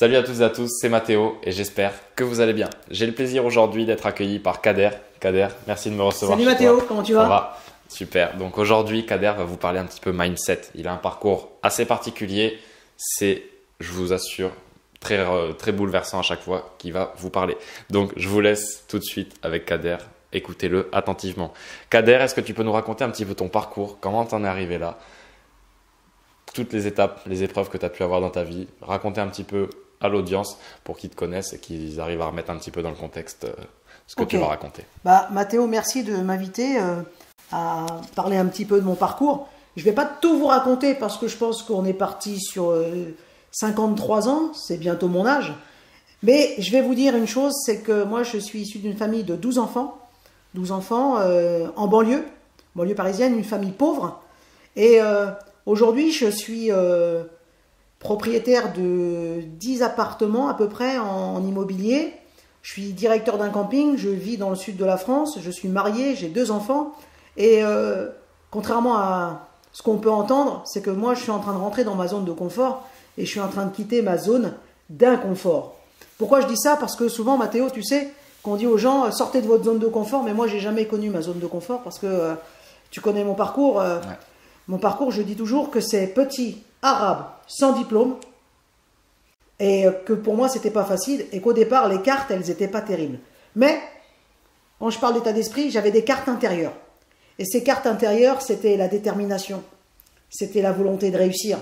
Salut à toutes et à tous, c'est Mathéo et j'espère que vous allez bien. J'ai le plaisir aujourd'hui d'être accueilli par Kader. Kader, merci de me recevoir. Salut Mathéo, comment tu vas? Ça va? Super. Donc aujourd'hui, Kader va vous parler un petit peu mindset. Il a un parcours assez particulier. C'est, je vous assure, très bouleversant à chaque fois qu'il va vous parler. Donc je vous laisse tout de suite avec Kader. Écoutez-le attentivement. Kader, est-ce que tu peux nous raconter un petit peu ton parcours? Comment t'en es arrivé là? Toutes les étapes, les épreuves que tu as pu avoir dans ta vie. Raconter un petit peu à l'audience pour qu'ils te connaissent et qu'ils arrivent à remettre un petit peu dans le contexte ce que tu vas raconter. Mathéo, merci de m'inviter à parler un petit peu de mon parcours. Je ne vais pas tout vous raconter parce que je pense qu'on est parti sur 53 ans, c'est bientôt mon âge. Mais je vais vous dire une chose, c'est que moi je suis issu d'une famille de 12 enfants. 12 enfants en banlieue parisienne, une famille pauvre. Et aujourd'hui je suis propriétaire de 10 appartements à peu près en immobilier. Je suis directeur d'un camping, je vis dans le sud de la France, je suis marié, j'ai 2 enfants. Et contrairement à ce qu'on peut entendre, c'est que moi je suis en train de rentrer dans ma zone de confort et je suis en train de quitter ma zone d'inconfort. Pourquoi je dis ça? Parce que souvent, Mathéo, tu sais, qu'on dit aux gens sortez de votre zone de confort, mais moi j'ai jamais connu ma zone de confort parce que tu connais mon parcours. Ouais. Mon parcours, je dis toujours que c'est petit, arabe, sans diplôme, et que pour moi c'était pas facile, et qu'au départ les cartes elles étaient pas terribles. Mais quand je parle d'état d'esprit, j'avais des cartes intérieures, et ces cartes intérieures c'était la détermination, c'était la volonté de réussir,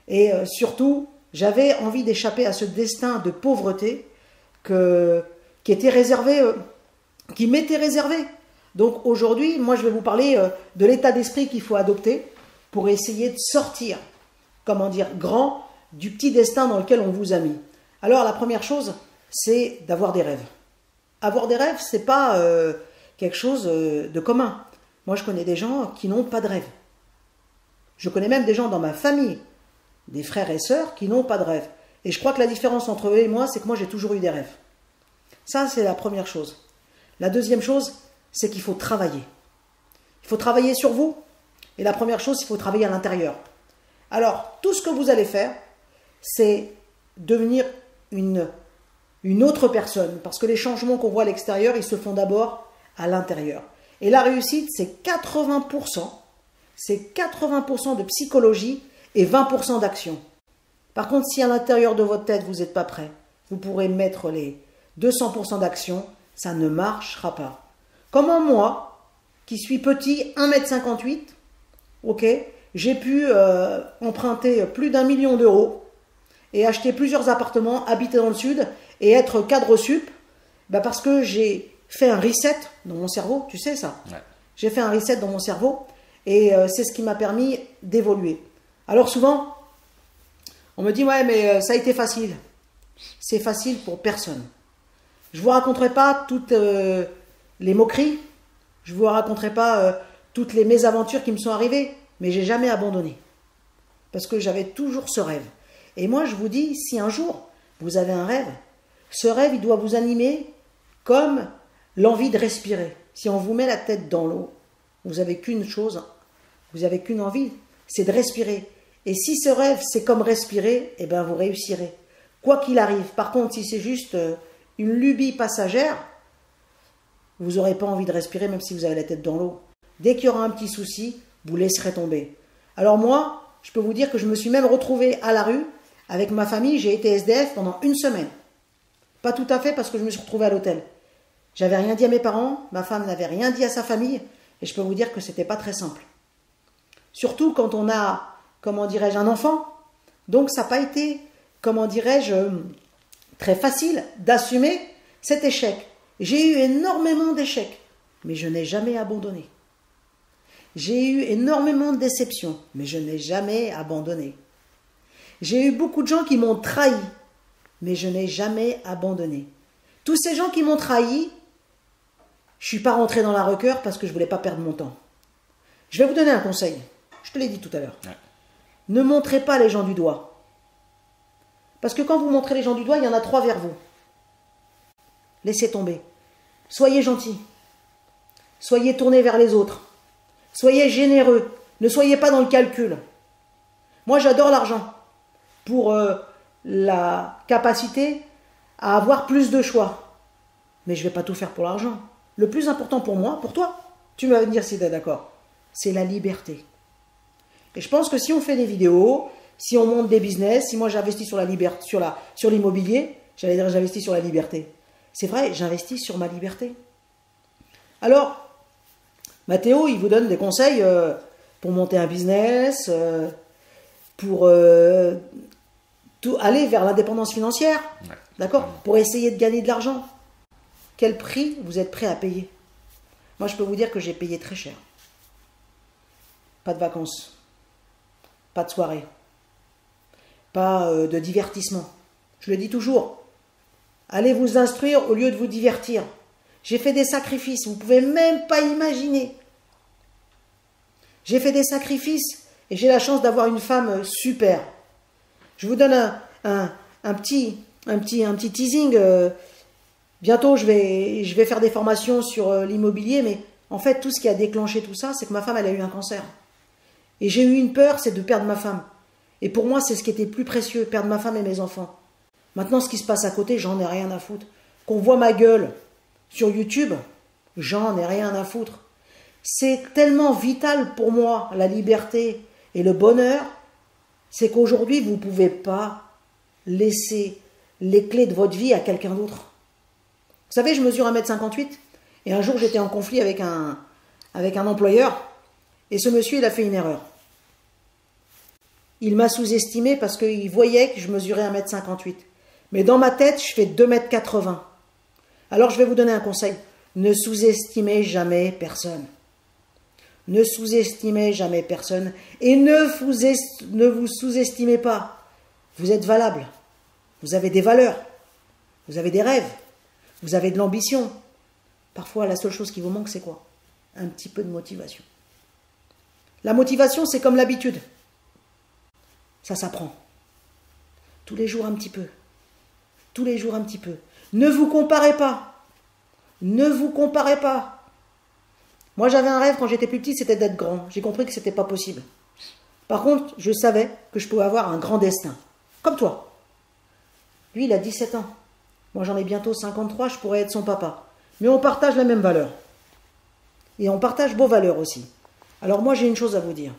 et surtout j'avais envie d'échapper à ce destin de pauvreté qui était réservé, qui m'était réservé. Donc aujourd'hui, moi je vais vous parler de l'état d'esprit qu'il faut adopter pour essayer de sortir, comment dire, grand du petit destin dans lequel on vous a mis. Alors la première chose, c'est d'avoir des rêves. Avoir des rêves, c'est pas quelque chose de commun. Moi je connais des gens qui n'ont pas de rêve. Je connais même des gens dans ma famille, des frères et sœurs qui n'ont pas de rêve. Et je crois que la différence entre eux et moi, c'est que moi j'ai toujours eu des rêves. Ça, c'est la première chose. La deuxième chose, c'est qu'il faut travailler. Il faut travailler sur vous. Et la première chose, il faut travailler à l'intérieur. Alors, tout ce que vous allez faire, c'est devenir une autre personne. Parce que les changements qu'on voit à l'extérieur, ils se font d'abord à l'intérieur. Et la réussite, c'est 80%. C'est 80% de psychologie et 20% d'action. Par contre, si à l'intérieur de votre tête, vous n'êtes pas prêt, vous pourrez mettre les 200% d'action, ça ne marchera pas. Comment moi, qui suis petit, 1,58 m, ok, j'ai pu emprunter plus d'1 million d'euros et acheter plusieurs appartements, habiter dans le sud et être cadre sup, parce que j'ai fait un reset dans mon cerveau, tu sais ça. Ouais. J'ai fait un reset dans mon cerveau et c'est ce qui m'a permis d'évoluer. Alors souvent, on me dit ouais mais ça a été facile. C'est facile pour personne. Je ne vous raconterai pas toutes les moqueries, je ne vous raconterai pas toutes les mésaventures qui me sont arrivées, mais j'ai jamais abandonné. Parce que j'avais toujours ce rêve. Et moi, je vous dis, si un jour, vous avez un rêve, ce rêve, il doit vous animer comme l'envie de respirer. Si on vous met la tête dans l'eau, vous n'avez qu'une chose, vous n'avez qu'une envie, c'est de respirer. Et si ce rêve, c'est comme respirer, eh bien, vous réussirez. Quoi qu'il arrive. Par contre, si c'est juste une lubie passagère, vous n'aurez pas envie de respirer même si vous avez la tête dans l'eau. Dès qu'il y aura un petit souci, vous laisserez tomber. Alors moi, je peux vous dire que je me suis même retrouvé à la rue avec ma famille. J'ai été SDF pendant 1 semaine. Pas tout à fait parce que je me suis retrouvé à l'hôtel. J'avais rien dit à mes parents, ma femme n'avait rien dit à sa famille et je peux vous dire que c'était pas très simple. Surtout quand on a, comment dirais-je, un enfant. Donc ça n'a pas été, comment dirais-je, très facile d'assumer cet échec. J'ai eu énormément d'échecs, mais je n'ai jamais abandonné. J'ai eu énormément de déceptions, mais je n'ai jamais abandonné. J'ai eu beaucoup de gens qui m'ont trahi, mais je n'ai jamais abandonné. Tous ces gens qui m'ont trahi, je ne suis pas rentré dans la rancœur parce que je ne voulais pas perdre mon temps. Je vais vous donner un conseil, je te l'ai dit tout à l'heure. Ouais. Ne montrez pas les gens du doigt. Parce que quand vous montrez les gens du doigt, il y en a 3 vers vous. Laissez tomber. Soyez gentils. Soyez tournés vers les autres. Soyez généreux. Ne soyez pas dans le calcul. Moi, j'adore l'argent. Pour la capacité à avoir plus de choix. Mais je ne vais pas tout faire pour l'argent. Le plus important pour moi, pour toi, tu vas me dire si tu es d'accord, c'est la liberté. Et je pense que si on fait des vidéos, si on monte des business, si moi j'investis sur la liberté, sur l'immobilier, j'allais dire j'investis sur la liberté. C'est vrai, j'investis sur ma liberté. Alors, Mathéo, il vous donne des conseils pour monter un business, pour aller vers l'indépendance financière, Ouais. d'accord, pour essayer de gagner de l'argent. Quel prix vous êtes prêt à payer? Moi, je peux vous dire que j'ai payé très cher. Pas de vacances, pas de soirée, pas de divertissement. Je le dis toujours, allez vous instruire au lieu de vous divertir. J'ai fait des sacrifices, vous ne pouvez même pas imaginer. J'ai fait des sacrifices et j'ai la chance d'avoir une femme super. Je vous donne un petit teasing. Bientôt, je vais faire des formations sur l'immobilier, mais en fait, tout ce qui a déclenché tout ça, c'est que ma femme, elle a eu un cancer. Et j'ai eu une peur, c'est de perdre ma femme. Et pour moi, c'est ce qui était le plus précieux, perdre ma femme et mes enfants. Maintenant, ce qui se passe à côté, j'en ai rien à foutre. Qu'on voit ma gueule sur YouTube, j'en ai rien à foutre. C'est tellement vital pour moi, la liberté et le bonheur, c'est qu'aujourd'hui, vous ne pouvez pas laisser les clés de votre vie à quelqu'un d'autre. Vous savez, je mesure 1,58 m et un jour, j'étais en conflit avec un employeur et ce monsieur, il a fait une erreur. Il m'a sous-estimé parce qu'il voyait que je mesurais 1,58 m. Mais dans ma tête, je fais 2,80 m. Alors, je vais vous donner un conseil. Ne sous-estimez jamais personne. Ne sous-estimez jamais personne. Et ne vous sous-estimez pas. Vous êtes valable. Vous avez des valeurs. Vous avez des rêves. Vous avez de l'ambition. Parfois, la seule chose qui vous manque, c'est quoi? Un petit peu de motivation. La motivation, c'est comme l'habitude. Ça s'apprend. Tous les jours un petit peu. Tous les jours un petit peu. Ne vous comparez pas. Ne vous comparez pas. Moi, j'avais un rêve quand j'étais plus petit, c'était d'être grand. J'ai compris que ce n'était pas possible. Par contre, je savais que je pouvais avoir un grand destin. Comme toi. Lui, il a 17 ans. Moi, j'en ai bientôt 53, je pourrais être son papa. Mais on partage la même valeur. Et on partage vos valeurs aussi. Alors moi, j'ai une chose à vous dire.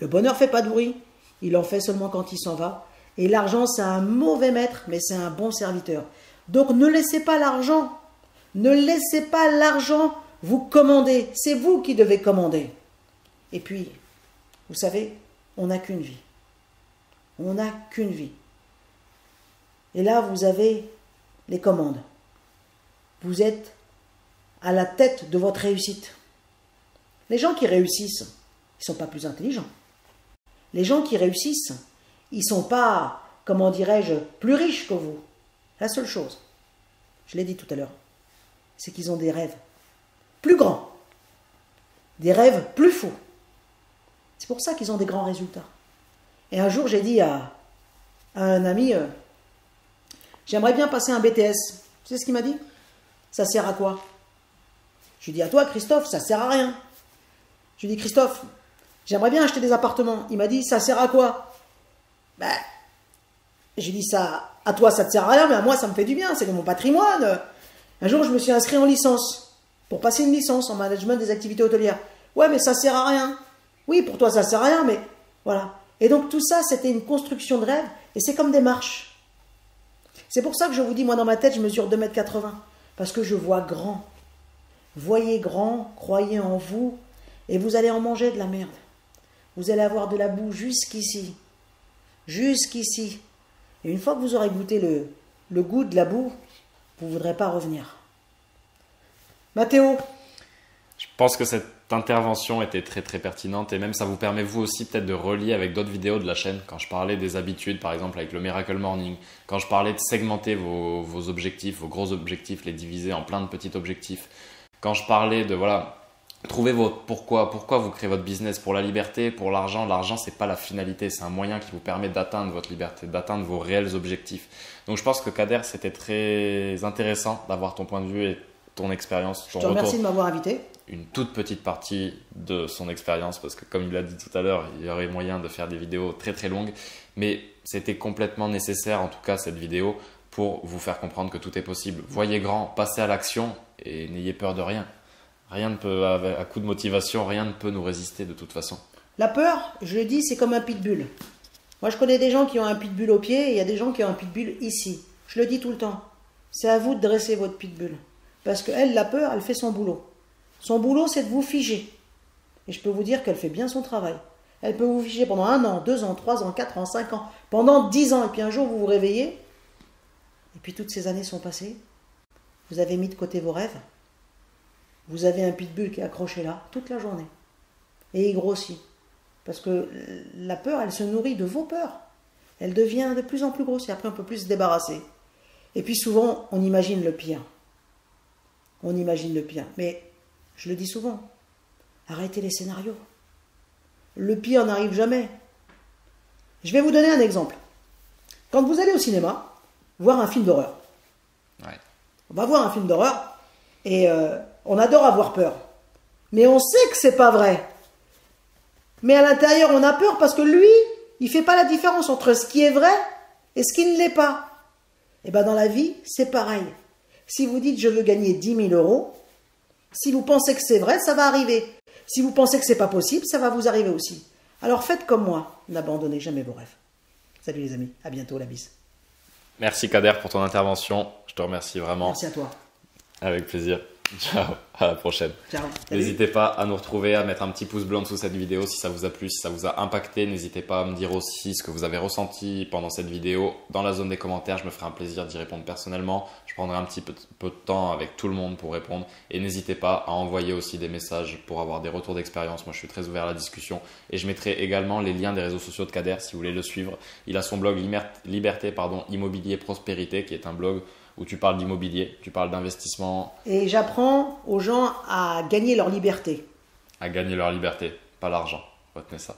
Le bonheur ne fait pas de bruit. Il en fait seulement quand il s'en va. Et l'argent, c'est un mauvais maître, mais c'est un bon serviteur. Donc, ne laissez pas l'argent. Ne laissez pas l'argent vous commander. C'est vous qui devez commander. Et puis, vous savez, on n'a qu'une vie. On n'a qu'une vie. Et là, vous avez les commandes. Vous êtes à la tête de votre réussite. Les gens qui réussissent, ils ne sont pas plus intelligents. Les gens qui réussissent, ils ne sont pas, comment dirais-je, plus riches que vous. La seule chose, je l'ai dit tout à l'heure, c'est qu'ils ont des rêves plus grands, des rêves plus fous. C'est pour ça qu'ils ont des grands résultats. Et un jour, j'ai dit à un ami, j'aimerais bien passer un BTS. Tu sais ce qu'il m'a dit? Ça sert à quoi? Je lui ai dit, à toi, Christophe, ça sert à rien. Je lui ai dit, Christophe, j'aimerais bien acheter des appartements. Il m'a dit, ça sert à quoi? Ben, j'ai dit, ça, à toi, ça te sert à rien, mais à moi, ça me fait du bien, c'est de mon patrimoine. Un jour, je me suis inscrit en licence, pour passer une licence en management des activités hôtelières. Ouais, mais ça sert à rien. Oui, pour toi, ça sert à rien, mais voilà. Et donc, tout ça, c'était une construction de rêve, et c'est comme des marches. C'est pour ça que je vous dis, moi, dans ma tête, je mesure 2,80 m, parce que je vois grand. Voyez grand, croyez en vous, et vous allez en manger de la merde. Vous allez avoir de la boue jusqu'ici. Jusqu'ici. Et une fois que vous aurez goûté le goût de la boue, vous ne voudrez pas revenir. Mathéo? Je pense que cette intervention était très très pertinente et même ça vous permet vous aussi peut-être de relier avec d'autres vidéos de la chaîne. Quand je parlais des habitudes par exemple avec le Miracle Morning, quand je parlais de segmenter vos objectifs, vos gros objectifs, les diviser en plein de petits objectifs. Quand je parlais de voilà, trouver votre pourquoi vous créez votre business, pour la liberté, pour l'argent. L'argent, c'est pas la finalité, c'est un moyen qui vous permet d'atteindre votre liberté, d'atteindre vos réels objectifs. Donc je pense que Kader, c'était très intéressant d'avoir ton point de vue et ton expérience, Je te remercie de m'avoir invité. Une toute petite partie de son expérience, parce que comme il l'a dit tout à l'heure, il y aurait moyen de faire des vidéos très très longues, mais c'était complètement nécessaire, en tout cas cette vidéo, pour vous faire comprendre que tout est possible. Voyez grand, passez à l'action et n'ayez peur de rien. Rien ne peut, à coup de motivation, rien ne peut nous résister de toute façon. La peur, je le dis, c'est comme un pitbull. Moi, je connais des gens qui ont un pitbull au pied et il y a des gens qui ont un pitbull ici. Je le dis tout le temps. C'est à vous de dresser votre pitbull. Parce qu'elle, la peur, elle fait son boulot. Son boulot, c'est de vous figer. Et je peux vous dire qu'elle fait bien son travail. Elle peut vous figer pendant 1 an, 2 ans, 3 ans, 4 ans, 5 ans, pendant 10 ans. Et puis un jour, vous vous réveillez. Et puis toutes ces années sont passées. Vous avez mis de côté vos rêves. Vous avez un pitbull qui est accroché là toute la journée. Et il grossit. Parce que la peur, elle se nourrit de vos peurs. Elle devient de plus en plus grosse et après on peut plus se débarrasser. Et puis souvent, on imagine le pire. On imagine le pire. Mais je le dis souvent, arrêtez les scénarios. Le pire n'arrive jamais. Je vais vous donner un exemple. Quand vous allez au cinéma, voir un film d'horreur. Ouais. On va voir un film d'horreur et on adore avoir peur. Mais on sait que c'est pas vrai. Mais à l'intérieur, on a peur parce que lui, il ne fait pas la différence entre ce qui est vrai et ce qui ne l'est pas. Et bien dans la vie, c'est pareil. Si vous dites je veux gagner 10 000 euros, si vous pensez que c'est vrai, ça va arriver. Si vous pensez que c'est pas possible, ça va vous arriver aussi. Alors faites comme moi, n'abandonnez jamais vos rêves. Salut les amis, à bientôt, la bise. Merci Kader pour ton intervention. Je te remercie vraiment. Merci à toi. Avec plaisir. Ciao, à la prochaine. Ciao. N'hésitez pas à nous retrouver, à mettre un petit pouce bleu en dessous de cette vidéo si ça vous a plu, si ça vous a impacté. N'hésitez pas à me dire aussi ce que vous avez ressenti pendant cette vidéo dans la zone des commentaires. Je me ferai un plaisir d'y répondre personnellement. Je prendrai un petit peu de temps avec tout le monde pour répondre. Et n'hésitez pas à envoyer aussi des messages pour avoir des retours d'expérience. Moi, je suis très ouvert à la discussion. Et je mettrai également les liens des réseaux sociaux de Kader si vous voulez le suivre. Il a son blog Liberté Immobilier Prospérité qui est un blog où tu parles d'immobilier, tu parles d'investissement. Et j'apprends aux gens à gagner leur liberté. À gagner leur liberté, pas l'argent. Retenez ça.